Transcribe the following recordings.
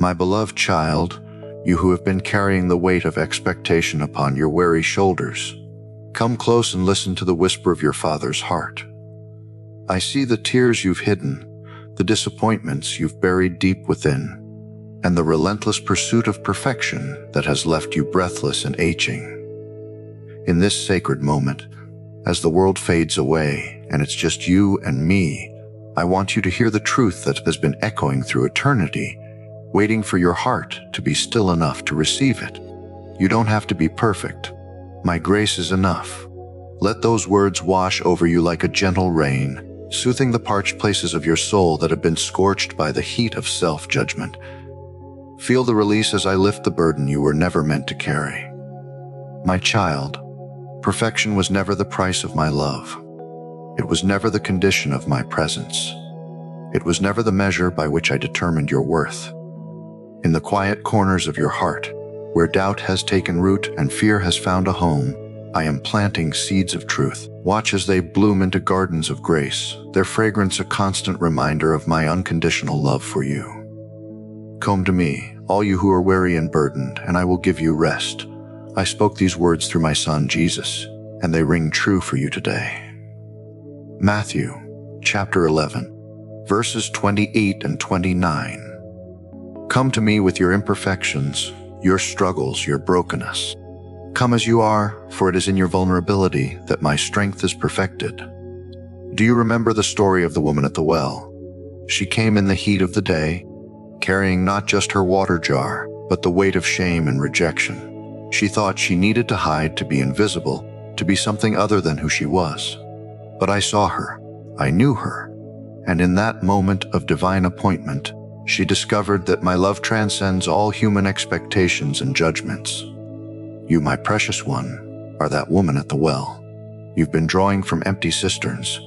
My beloved child, you who have been carrying the weight of expectation upon your weary shoulders, come close and listen to the whisper of your Father's heart. I see the tears you've hidden, the disappointments you've buried deep within, and the relentless pursuit of perfection that has left you breathless and aching. In this sacred moment, as the world fades away and it's just you and me, I want you to hear the truth that has been echoing through eternity, waiting for your heart to be still enough to receive it. You don't have to be perfect. My grace is enough. Let those words wash over you like a gentle rain, soothing the parched places of your soul that have been scorched by the heat of self-judgment. Feel the release as I lift the burden you were never meant to carry. My child, perfection was never the price of my love. It was never the condition of my presence. It was never the measure by which I determined your worth. In the quiet corners of your heart, where doubt has taken root and fear has found a home, I am planting seeds of truth. Watch as they bloom into gardens of grace, their fragrance a constant reminder of my unconditional love for you. Come to me, all you who are weary and burdened, and I will give you rest. I spoke these words through my Son, Jesus, and they ring true for you today. Matthew, chapter 11, verses 28 and 29. Come to me with your imperfections, your struggles, your brokenness. Come as you are, for it is in your vulnerability that my strength is perfected. Do you remember the story of the woman at the well? She came in the heat of the day, carrying not just her water jar, but the weight of shame and rejection. She thought she needed to hide to be invisible, to be something other than who she was. But I saw her, I knew her, and in that moment of divine appointment, she discovered that my love transcends all human expectations and judgments. You, my precious one, are that woman at the well. You've been drawing from empty cisterns,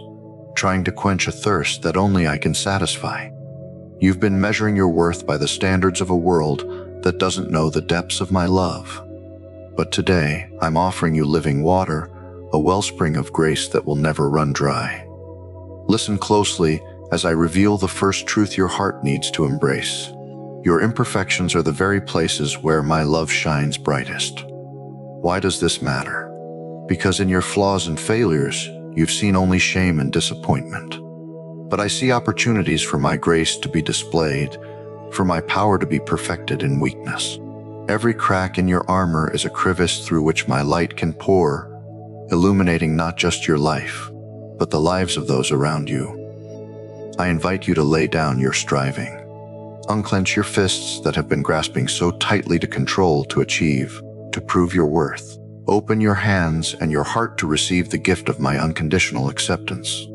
trying to quench a thirst that only I can satisfy. You've been measuring your worth by the standards of a world that doesn't know the depths of my love. But today, I'm offering you living water, a wellspring of grace that will never run dry. Listen closely as I reveal the first truth your heart needs to embrace. Your imperfections are the very places where my love shines brightest. Why does this matter? Because in your flaws and failures, you've seen only shame and disappointment. But I see opportunities for my grace to be displayed, for my power to be perfected in weakness. Every crack in your armor is a crevice through which my light can pour, illuminating not just your life, but the lives of those around you. I invite you to lay down your striving. Unclench your fists that have been grasping so tightly to control, to achieve, to prove your worth. Open your hands and your heart to receive the gift of my unconditional acceptance.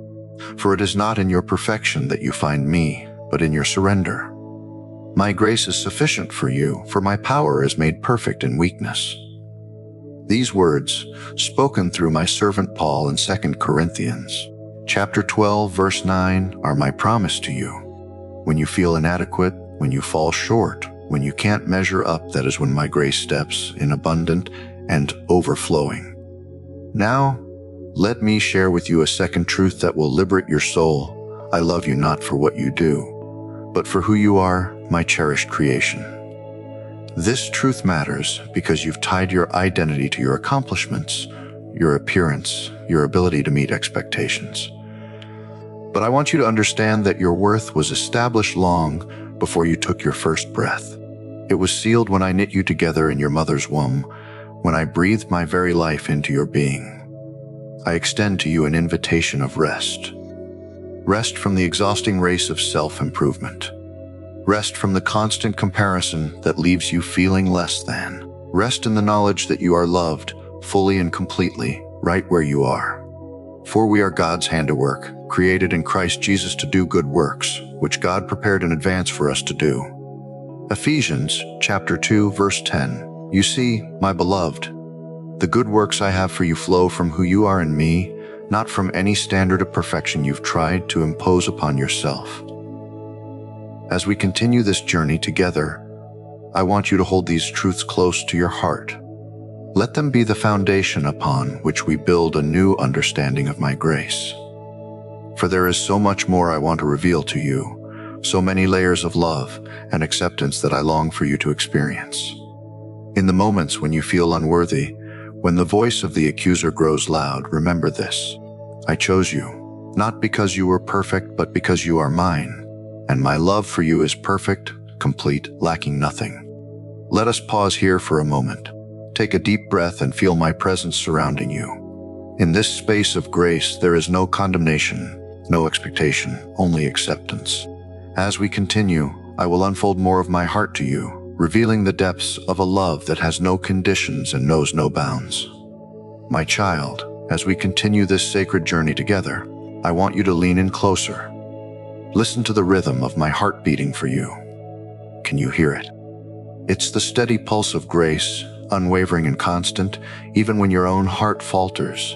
For it is not in your perfection that you find me, but in your surrender. My grace is sufficient for you, for my power is made perfect in weakness. These words, spoken through my servant Paul in 2 Corinthians, chapter 12, verse 9, are my promise to you. When you feel inadequate, when you fall short, when you can't measure up, that is when my grace steps in abundant and overflowing. Now, let me share with you a second truth that will liberate your soul. I love you not for what you do, but for who you are, my cherished creation. This truth matters because you've tied your identity to your accomplishments, your appearance, your ability to meet expectations. But I want you to understand that your worth was established long before you took your first breath. It was sealed when I knit you together in your mother's womb, when I breathed my very life into your being. I extend to you an invitation of rest. Rest from the exhausting race of self-improvement. Rest from the constant comparison that leaves you feeling less than. Rest in the knowledge that you are loved fully and completely, right where you are. For we are God's handiwork, created in Christ Jesus to do good works, which God prepared in advance for us to do. Ephesians chapter 2, verse 10. You see, my beloved, the good works I have for you flow from who you are in me, not from any standard of perfection you've tried to impose upon yourself. As we continue this journey together, I want you to hold these truths close to your heart. Let them be the foundation upon which we build a new understanding of my grace. For there is so much more I want to reveal to you, so many layers of love and acceptance that I long for you to experience. In the moments when you feel unworthy, when the voice of the accuser grows loud, remember this. I chose you, not because you were perfect, but because you are mine, and my love for you is perfect, complete, lacking nothing. Let us pause here for a moment. Take a deep breath and feel my presence surrounding you. In this space of grace, there is no condemnation, no expectation, only acceptance. As we continue, I will unfold more of my heart to you, revealing the depths of a love that has no conditions and knows no bounds. My child, as we continue this sacred journey together, I want you to lean in closer. Listen to the rhythm of my heart beating for you. Can you hear it? It's the steady pulse of grace, unwavering and constant, even when your own heart falters.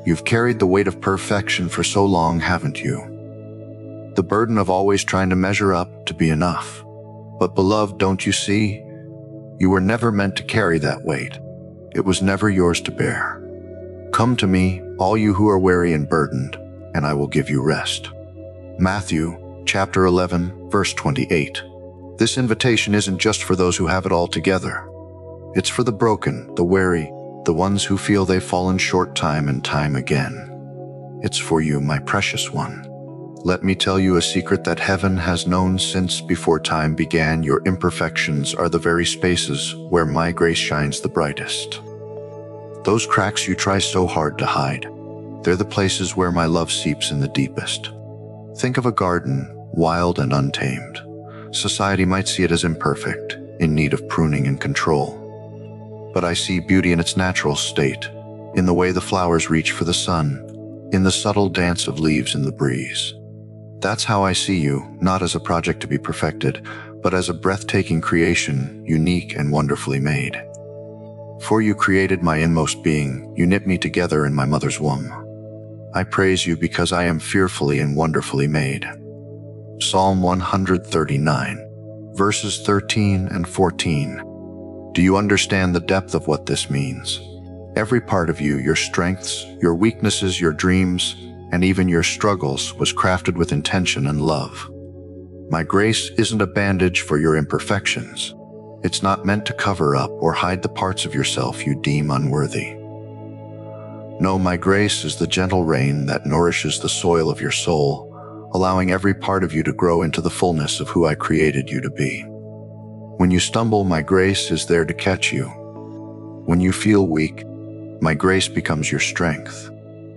You've carried the weight of perfection for so long, haven't you? The burden of always trying to measure up, to be enough. But beloved, don't you see? You were never meant to carry that weight. It was never yours to bear. Come to me, all you who are weary and burdened, and I will give you rest. Matthew, chapter 11, verse 28. This invitation isn't just for those who have it all together. It's for the broken, the weary, the ones who feel they've fallen short time and time again. It's for you, my precious one. Let me tell you a secret that heaven has known since before time began. Your imperfections are the very spaces where my grace shines the brightest. Those cracks you try so hard to hide, they're the places where my love seeps in the deepest. Think of a garden, wild and untamed. Society might see it as imperfect, in need of pruning and control. But I see beauty in its natural state, in the way the flowers reach for the sun, in the subtle dance of leaves in the breeze. That's how I see you, not as a project to be perfected, but as a breathtaking creation, unique and wonderfully made. For you created my inmost being, you knit me together in my mother's womb. I praise you because I am fearfully and wonderfully made. Psalm 139, verses 13 and 14. Do you understand the depth of what this means? Every part of you, your strengths, your weaknesses, your dreams, and even your struggles, was crafted with intention and love. My grace isn't a bandage for your imperfections. It's not meant to cover up or hide the parts of yourself you deem unworthy. No, my grace is the gentle rain that nourishes the soil of your soul, allowing every part of you to grow into the fullness of who I created you to be. When you stumble, my grace is there to catch you. When you feel weak, my grace becomes your strength.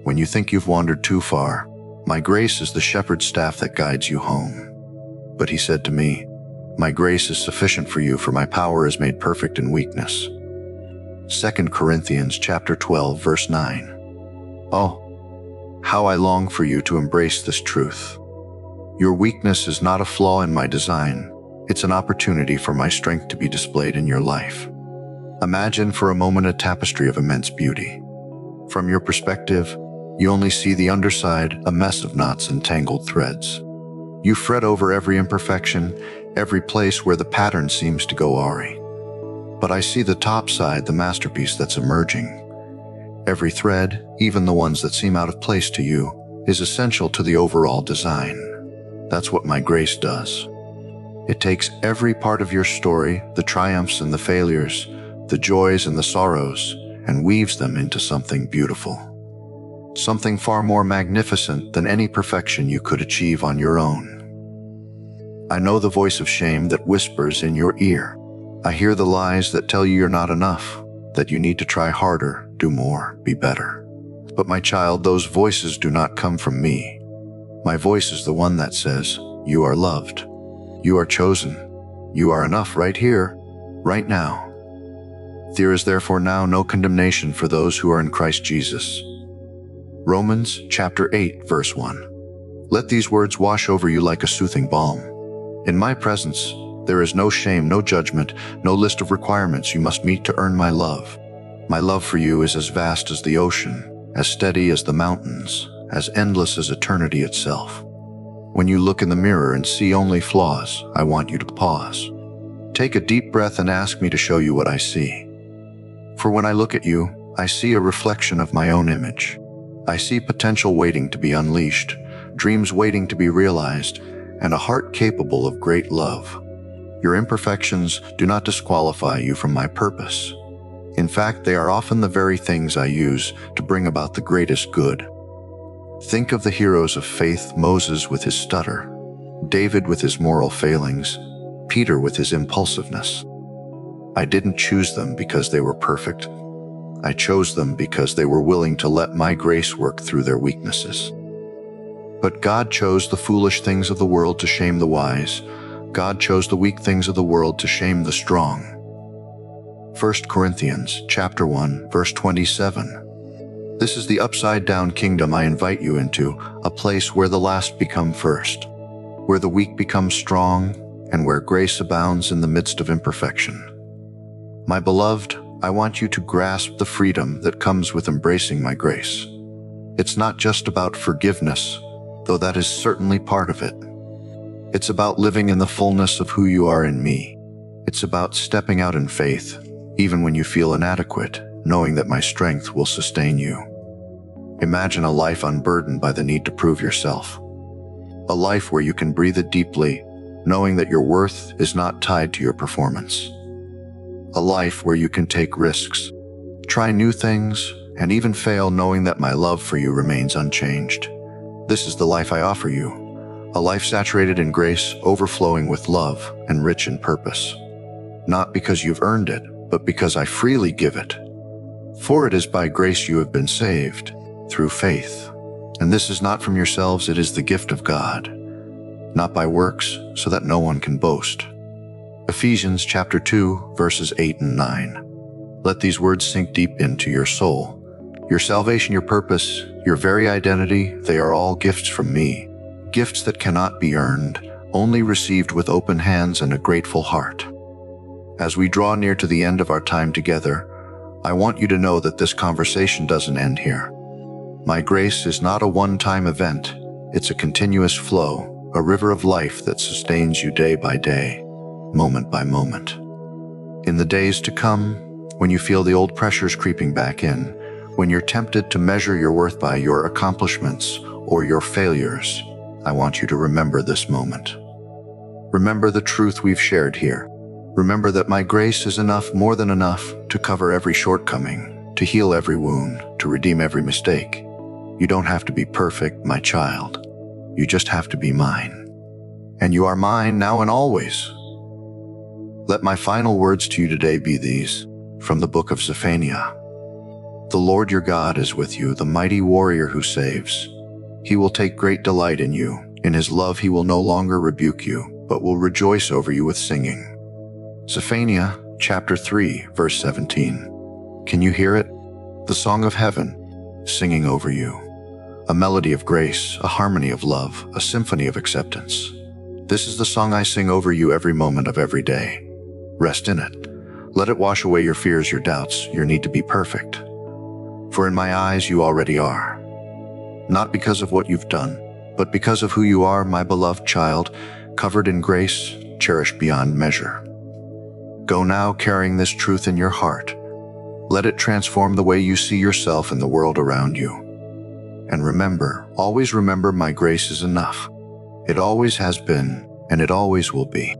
When you think you've wandered too far, my grace is the shepherd's staff that guides you home. But he said to me, my grace is sufficient for you, for my power is made perfect in weakness. 2 Corinthians chapter 12, verse 9. Oh, how I long for you to embrace this truth. Your weakness is not a flaw in my design. It's an opportunity for my strength to be displayed in your life. Imagine for a moment a tapestry of immense beauty. From your perspective, you only see the underside, a mess of knots and tangled threads. You fret over every imperfection, every place where the pattern seems to go awry. But I see the top side, the masterpiece that's emerging. Every thread, even the ones that seem out of place to you, is essential to the overall design. That's what my grace does. It takes every part of your story, the triumphs and the failures, the joys and the sorrows, and weaves them into something beautiful. Something far more magnificent than any perfection you could achieve on your own. I know the voice of shame that whispers in your ear. I hear the lies that tell you you're not enough, that you need to try harder, do more, be better. But my child, those voices do not come from me. My voice is the one that says, you are loved. You are chosen. You are enough right here, right now. There is therefore now no condemnation for those who are in Christ Jesus. Romans chapter 8, verse 1. Let these words wash over you like a soothing balm. In my presence, there is no shame, no judgment, no list of requirements you must meet to earn my love. My love for you is as vast as the ocean, as steady as the mountains, as endless as eternity itself. When you look in the mirror and see only flaws, I want you to pause. Take a deep breath and ask me to show you what I see. For when I look at you, I see a reflection of my own image. I see potential waiting to be unleashed, dreams waiting to be realized, and a heart capable of great love. Your imperfections do not disqualify you from my purpose. In fact, they are often the very things I use to bring about the greatest good. Think of the heroes of faith: Moses with his stutter, David with his moral failings, Peter with his impulsiveness. I didn't choose them because they were perfect. I chose them because they were willing to let my grace work through their weaknesses. But God chose the foolish things of the world to shame the wise. God chose the weak things of the world to shame the strong. 1 Corinthians chapter 1, verse 27. This is the upside-down kingdom I invite you into, a place where the last become first, where the weak become strong, and where grace abounds in the midst of imperfection. My beloved, I want you to grasp the freedom that comes with embracing my grace. It's not just about forgiveness, though that is certainly part of it. It's about living in the fullness of who you are in me. It's about stepping out in faith, even when you feel inadequate, knowing that my strength will sustain you. Imagine a life unburdened by the need to prove yourself. A life where you can breathe it deeply, knowing that your worth is not tied to your performance. A life where you can take risks, try new things, and even fail, knowing that my love for you remains unchanged. This is the life I offer you, a life saturated in grace, overflowing with love, and rich in purpose. Not because you've earned it, but because I freely give it. For it is by grace you have been saved, through faith. And this is not from yourselves, it is the gift of God, not by works, so that no one can boast. Ephesians chapter 2, verses 8 and 9. Let these words sink deep into your soul. Your salvation, your purpose, your very identity, they are all gifts from me. Gifts that cannot be earned, only received with open hands and a grateful heart. As we draw near to the end of our time together, I want you to know that this conversation doesn't end here. My grace is not a one-time event. It's a continuous flow, a river of life that sustains you day by day, moment by moment. In the days to come, when you feel the old pressures creeping back in, when you're tempted to measure your worth by your accomplishments or your failures, I want you to remember this moment. Remember the truth we've shared here. Remember that my grace is enough, more than enough, to cover every shortcoming, to heal every wound, to redeem every mistake. You don't have to be perfect, my child. You just have to be mine. And you are mine now and always. Let my final words to you today be these, from the book of Zephaniah. The Lord your God is with you, the mighty warrior who saves. He will take great delight in you. In his love he will no longer rebuke you, but will rejoice over you with singing. Zephaniah chapter 3, verse 17. Can you hear it? The song of heaven, singing over you. A melody of grace, a harmony of love, a symphony of acceptance. This is the song I sing over you every moment of every day. Rest in it. Let it wash away your fears, your doubts, your need to be perfect. For in my eyes you already are. Not because of what you've done, but because of who you are, my beloved child, covered in grace, cherished beyond measure. Go now carrying this truth in your heart. Let it transform the way you see yourself and the world around you. And remember, always remember, my grace is enough. It always has been, and it always will be.